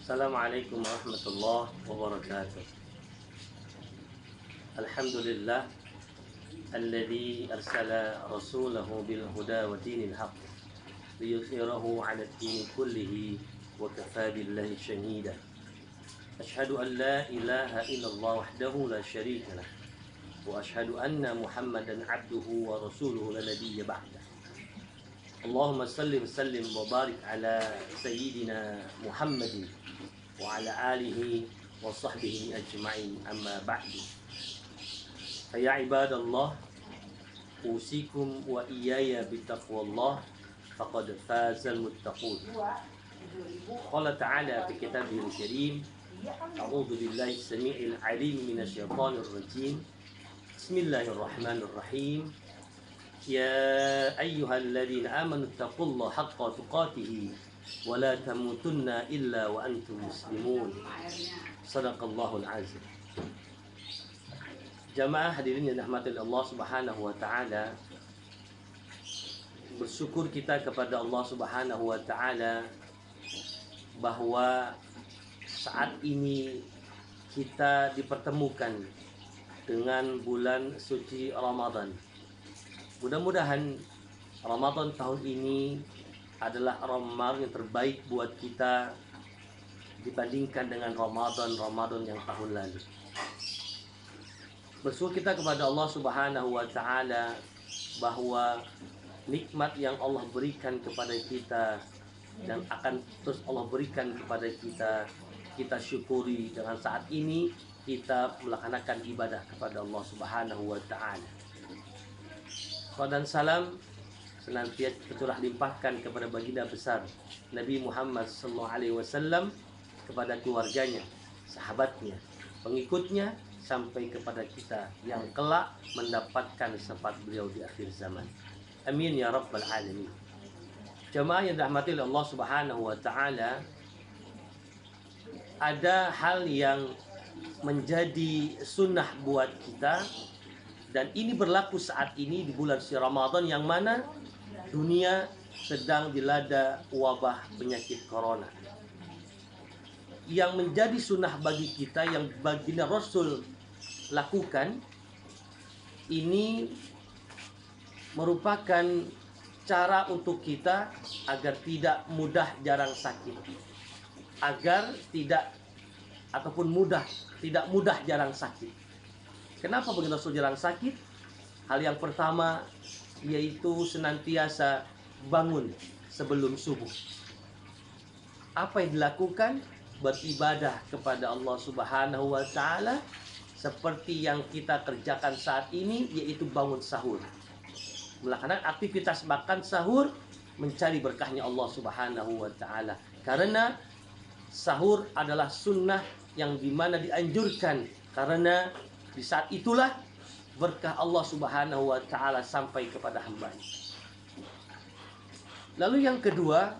Assalamualaikum warahmatullahi wabarakatuh. Alhamdulillah alladzi arsala rasulahu bil huda wa dinil haqq liyuzhirahu 'ala ad-din kullihi wa kafa billahi shahida. Ashhadu an la ilaha illallah wahdahu la syarika lah wa ashhadu anna Muhammadan 'abduhu wa rasuluhu la nabiyya ba'dah. Allahumma salli wa sallim wa barik ala sayyidina Muhammadin wa ala alihi wa sahbihi ajma'in, amma ba'du. Ya ibadallah, usikum wa iyaya bitaqwallah faqad fazal muttaqun. Qala ta'ala fi kitabihil karim, a'udzu billahi samii'il 'aliim minasyaitonir rajim. Bismillahirrahmanirrahim. Ya ayyuhalladzina amanu taqullaha haqqa tuqatih wa la tamutunna illa wa antum muslimun. Shadaqallahul azim. Jamaah hadirin yang dirahmati Allah Subhanahu wa taala, bersyukur kita kepada Allah Subhanahu wa taala bahwa saat ini kita dipertemukan dengan bulan suci Ramadan. Mudah-mudahan Ramadan tahun ini adalah Ramadan yang terbaik buat kita dibandingkan dengan Ramadan yang tahun lalu. Bersyukur kita kepada Allah Subhanahu wa taala bahwa nikmat yang Allah berikan kepada kita dan akan terus Allah berikan kepada kita, kita syukuri dengan saat ini kita melaksanakan ibadah kepada Allah Subhanahu wa taala. Salawat dan salam senantiasa tercurah limpahkan kepada baginda besar Nabi Muhammad SAW, kepada keluarganya, sahabatnya, pengikutnya, sampai kepada kita yang kelak mendapatkan syafaat beliau di akhir zaman. Amin ya rabbal alamin. Jemaah yang dirahmati oleh Allah Subhanahu wa taala, ada hal yang menjadi sunnah buat kita, dan ini berlaku saat ini di bulan suci Ramadan yang mana dunia sedang dilanda wabah penyakit corona. Yang menjadi sunnah bagi kita, yang baginda Rasul lakukan, ini merupakan cara untuk kita agar tidak mudah jarang sakit, agar tidak mudah jarang sakit. Kenapa baginda Rasul jarang sakit? Hal yang pertama yaitu senantiasa bangun sebelum subuh. Apa yang dilakukan? Beribadah kepada Allah Subhanahu wa taala seperti yang kita kerjakan saat ini, yaitu bangun sahur, melaksanakan aktivitas makan sahur, mencari berkahnya Allah Subhanahu wa taala. Karena sahur adalah sunnah yang dimana dianjurkan, karena di saat itulah berkah Allah Subhanahu wa taala sampai kepada hamba-Nya. Lalu yang kedua,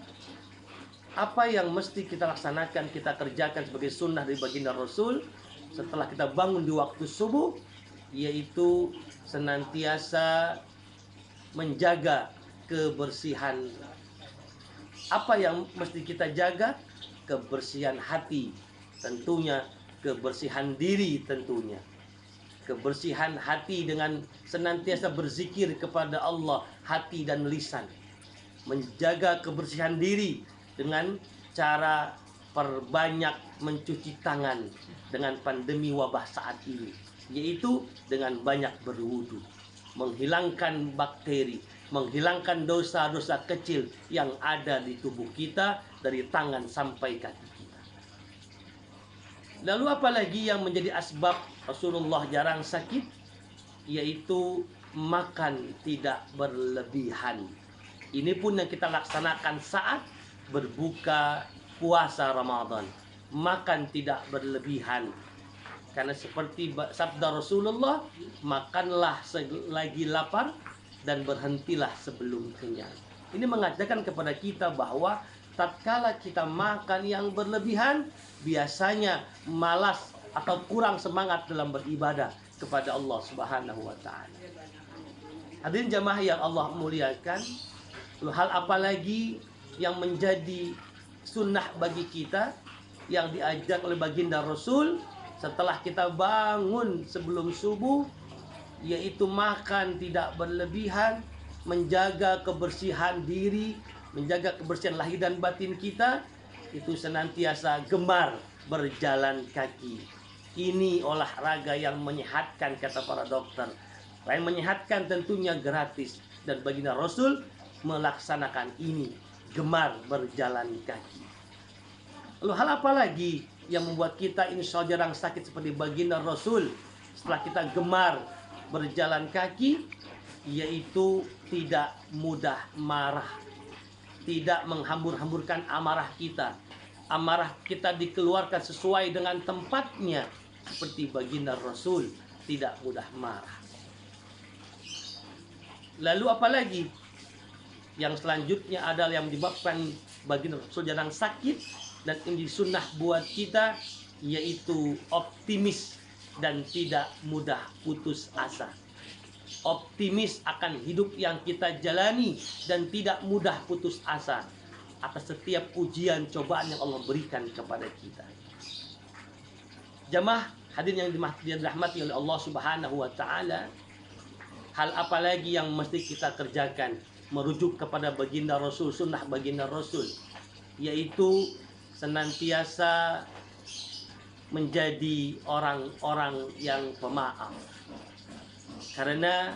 apa yang mesti kita laksanakan, kita kerjakan sebagai sunnah dari baginda Rasul setelah kita bangun di waktu subuh, yaitu senantiasa menjaga kebersihan. Apa yang mesti kita jaga? Kebersihan hati tentunya, kebersihan diri tentunya. Kebersihan hati dengan senantiasa berzikir kepada Allah, hati dan lisan. Menjaga kebersihan diri dengan cara perbanyak mencuci tangan dengan pandemi wabah saat ini, yaitu dengan banyak berwudu, menghilangkan bakteri, menghilangkan dosa-dosa kecil yang ada di tubuh kita dari tangan sampai kaki kita. Lalu apalagi yang menjadi asbab Rasulullah jarang sakit? Yaitu makan tidak berlebihan. Ini pun yang kita laksanakan saat berbuka puasa Ramadan. Makan tidak berlebihan. Karena seperti sabda Rasulullah, makanlah selagi lapar dan berhentilah sebelum kenyang. Ini mengajarkan kepada kita bahwa tatkala kita makan yang berlebihan, biasanya malas atau kurang semangat dalam beribadah kepada Allah Subhanahu wa taala. Hadirin jamaah yang Allah muliakan, hal apa lagi yang menjadi sunnah bagi kita, yang diajak oleh baginda Rasul setelah kita bangun sebelum subuh, yaitu makan tidak berlebihan, menjaga kebersihan diri, menjaga kebersihan lahir dan batin kita, itu senantiasa gemar berjalan kaki. Ini olahraga yang menyehatkan, kata para dokter. Lain menyehatkan tentunya gratis, dan baginda Rasul melaksanakan ini, gemar berjalan kaki. Lalu hal apa lagi yang membuat kita insya Allah jarang sakit seperti baginda Rasul setelah kita gemar berjalan kaki? Yaitu tidak mudah marah, tidak menghambur-hamburkan amarah kita. Amarah kita dikeluarkan sesuai dengan tempatnya, seperti baginda Rasul tidak mudah marah. Lalu apalagi yang selanjutnya adalah yang menyebabkan baginda Rasul jarang sakit dan ini sunnah buat kita, yaitu optimis dan tidak mudah putus asa. Optimis akan hidup yang kita jalani dan tidak mudah putus asa atas setiap ujian cobaan yang Allah berikan kepada kita. Jamaah hadirin yang dirahmati oleh Allah Subhanahu wa taala, hal apa lagi yang mesti kita kerjakan merujuk kepada baginda Rasul, sunnah baginda Rasul, yaitu senantiasa menjadi orang-orang yang pemaaf. Karena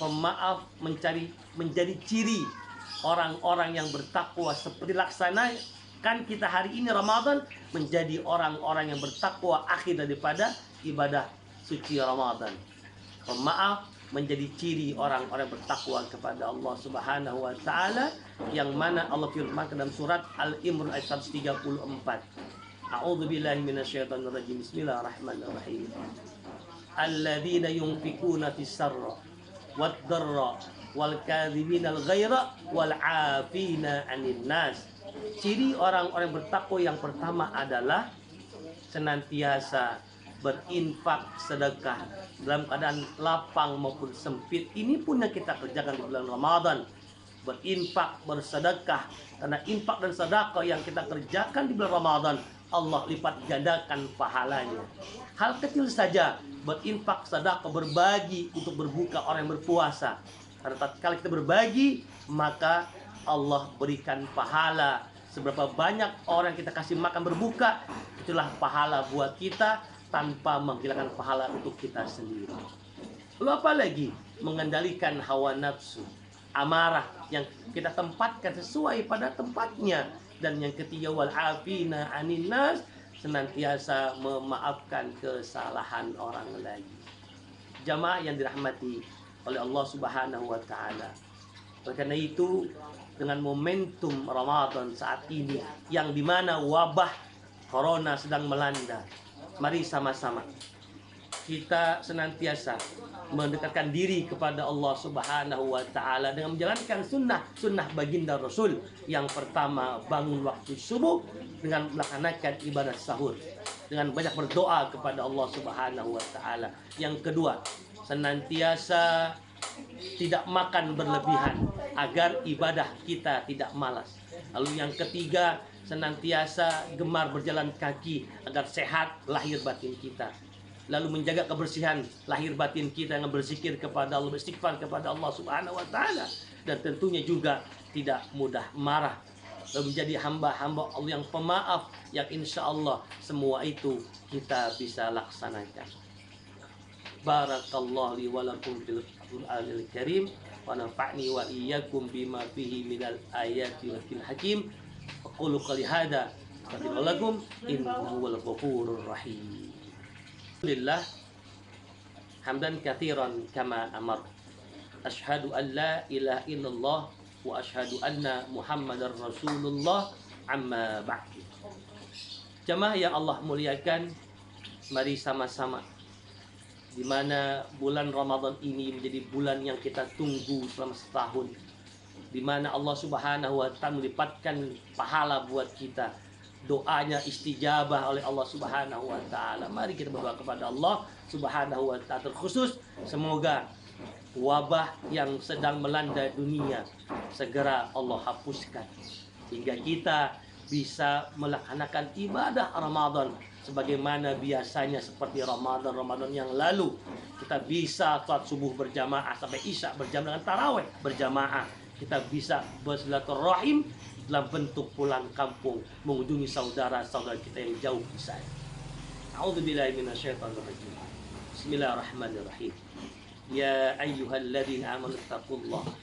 pemaaf menjadi ciri orang-orang yang bertakwa, seperti laksanakan kita hari ini Ramadan menjadi orang-orang yang bertakwa akhir daripada ibadah suci Ramadan. Pemaaf menjadi ciri orang-orang bertakwa kepada Allah Subhanahu wa taala, yang mana Allah firmankan dalam surat Al-Imran ayat 134. A'udzubillahi minasyaitonir rajim. Bismillahirrahmanirrahim. Alladzina yunfikuna fis-sarra wad-dharra wal kadhibinal ghaira wal 'afina 'anil nas. Ciri orang-orang bertakwa yang pertama adalah senantiasa berinfak sedekah dalam keadaan lapang maupun sempit. Ini pun yang kita kerjakan di bulan Ramadan. Berinfak, bersedekah. Karena infak dan sedekah yang kita kerjakan di bulan Ramadan, Allah lipat gandakan pahalanya. Hal kecil saja, berinfak, sedekah, berbagi untuk berbuka orang yang berpuasa. Karena tatkala kita berbagi, maka Allah berikan pahala. Seberapa banyak orang kita kasih makan berbuka, itulah pahala buat kita tanpa menghilangkan pahala untuk kita sendiri. Lalu apa lagi? Mengendalikan hawa nafsu, amarah yang kita tempatkan sesuai pada tempatnya. Dan yang ketiga, wal afina 'anil nas, senantiasa memaafkan kesalahan orang lain. Jamaah yang dirahmati oleh Allah Subhanahu wa taala. Oleh karena itu, dengan momentum Ramadan saat ini yang dimana wabah corona sedang melanda, mari sama-sama kita senantiasa mendekatkan diri kepada Allah Subhanahu wa taala dengan menjalankan sunnah baginda Rasul. Yang pertama, bangun waktu subuh dengan melaksanakan ibadah sahur, dengan banyak berdoa kepada Allah Subhanahu wa taala. Yang kedua, senantiasa tidak makan berlebihan agar ibadah kita tidak malas. Lalu yang ketiga, senantiasa gemar berjalan kaki agar sehat lahir batin kita. Lalu menjaga kebersihan lahir batin kita dengan berzikir kepada Allah, beristighfar kepada Allah Subhanahu wa taala, dan tentunya juga tidak mudah marah. Lalu menjadi hamba-hamba Allah yang pemaaf, yang insya Allah semua itu kita bisa laksanakan. Barakallahu li wa lakum fil Qur'anil Karim wa nafa'ni wa iyyakum bima fihi minal ayati wa fil hakim. Aqulu qali hada astaghfiru lakum innahu huwal ghafurur rahim. Alhamdulillah hamdan katsiran kama amar. Asyhadu an la ilaha illallah wa asyhadu anna Muhammadar Rasulullah, amma ba'du. Jamaah yang Allah muliakan, mari sama-sama, di mana bulan Ramadan ini menjadi bulan yang kita tunggu selama setahun, di mana Allah Subhanahu wa taala melipatkan pahala buat kita. Doanya istijabah oleh Allah Subhanahu wa taala. Mari kita berdoa kepada Allah Subhanahu wa taala, terkhusus semoga wabah yang sedang melanda dunia segera Allah hapuskan, sehingga kita bisa melaksanakan ibadah Ramadan sebagaimana biasanya seperti Ramadan yang lalu. Kita bisa sholat subuh berjamaah sampai isya berjamaah dengan taraweh berjamaah. Kita bisa bersilaturahim dalam bentuk pulang kampung mengunjungi saudara-saudara kita yang jauh di sana. A'udzubillahi minasyaitonirrajim. Bismillahirrahmanirrahim. Ya ayyuhalladzina amanu taqullaha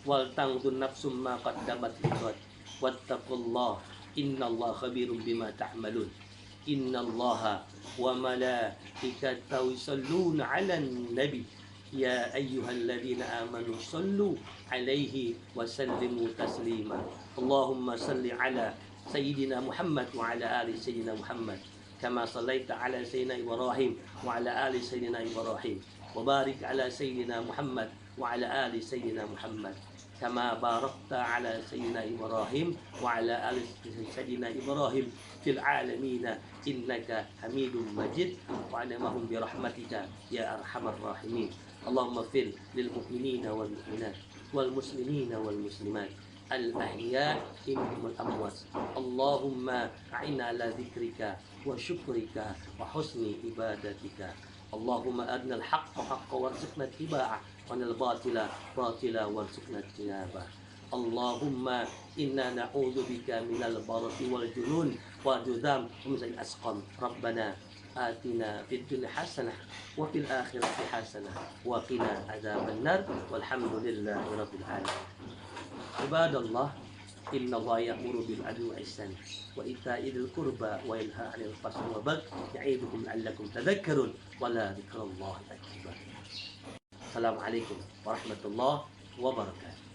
wal tanzur nafsum ma qaddamat lighad wattaqullaha innallaha khabirum bima ta'malun. Innallaha wa malaikatahu yusholluna 'alan nabi ya ayyuhalladzina amanu shallu 'alaihi wa sallimu taslima. Allahumma salli 'ala sayyidina Muhammad wa 'ala ali sayyidina Muhammad kama shallaita 'ala sayyidina Ibrahim wa 'ala ali sayyidina Ibrahim wa barik 'ala sayyidina Muhammad wa 'ala ali sayyidina Muhammad kama barakta 'ala sayyidina Ibrahim wa 'ala ali sayyidina Ibrahim fil 'alamin innaka Hamidum Majid wa anamahum bi rahmatika ya arhamar rahimin. Allahumma fil lil mu'minina wal mu'minat wal muslimina wal muslimat al ahya minhum wal amwat. Allahumma a'inna ala dzikrika wa syukrika wa husni ibadatika. Allahumma arina al haqqa haqqa warzuqna ittiba'ah wa al batila batila warzuqna ijtinabah. Allahumma inna na'udzu bika minal barasi wal junun wa judam wa min asqam. Rabbana atina fid dunya hasanah wa fil akhirati hasanah wa qina adzabannar walhamdulillahi rabbil alamin. Ibadallah, innallaha ya'muru bil adli wal ihsan wa ita'i dzil qurba wa yanha 'anil fahsya'i wal munkar ya'idukum la'allakum tadhakkarun wa la dzikrullahi akbar. Assalamualaikum warahmatullahi wabarakatuh.